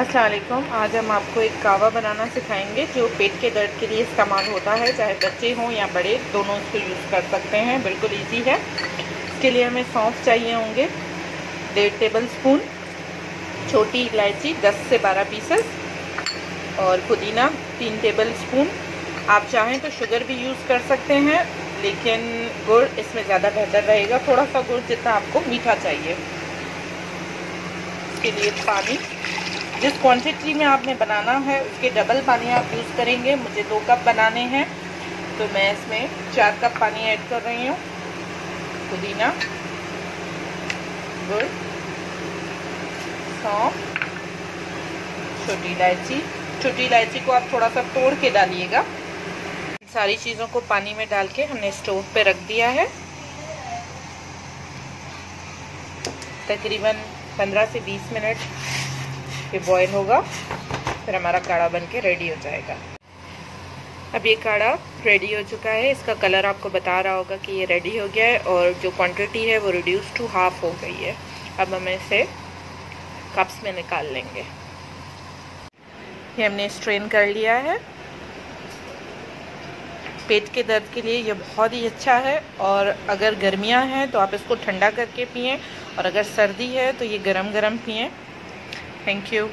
अस्सलाम वालेकुम। आज हम आपको एक कावा बनाना सिखाएंगे जो पेट के दर्द के लिए इस्तेमाल होता है। चाहे बच्चे हों या बड़े, दोनों इसको यूज़ कर सकते हैं। बिल्कुल इजी है। इसके लिए हमें सौंफ चाहिए होंगे 1.5 टेबल स्पून, छोटी इलायची 10 से 12 पीसेस और पुदीना 3 टेबल स्पून। आप चाहें तो शुगर भी यूज़ कर सकते हैं, लेकिन गुड़ इसमें ज़्यादा बेहतर रहेगा। थोड़ा सा गुड़ जितना आपको मीठा चाहिए। इसके लिए पानी, जिस क्वांटिटी में आपने बनाना है उसके डबल पानी आप यूज़ करेंगे। मुझे 2 कप बनाने हैं तो मैं इसमें 4 कप पानी ऐड कर रही हूँ। पुदीना, गुड़, सौंफ, छोटी इलायची को आप थोड़ा सा तोड़ के डालिएगा। सारी चीज़ों को पानी में डाल के हमने स्टोव पे रख दिया है। तकरीबन 15 से 20 मिनट ये बॉयल होगा, फिर हमारा काढ़ा बन के रेडी हो जाएगा। अब ये काढ़ा रेडी हो चुका है। इसका कलर आपको बता रहा होगा कि ये रेडी हो गया है और जो क्वांटिटी है वो रिड्यूस टू हाफ हो गई है। अब हम इसे कप्स में निकाल लेंगे। ये हमने स्ट्रेन कर लिया है। पेट के दर्द के लिए ये बहुत ही अच्छा है, और अगर गर्मियां हैं तो आप इसको ठंडा करके पिएं, और अगर सर्दी है तो ये गरम गरम पिएं। Thank you.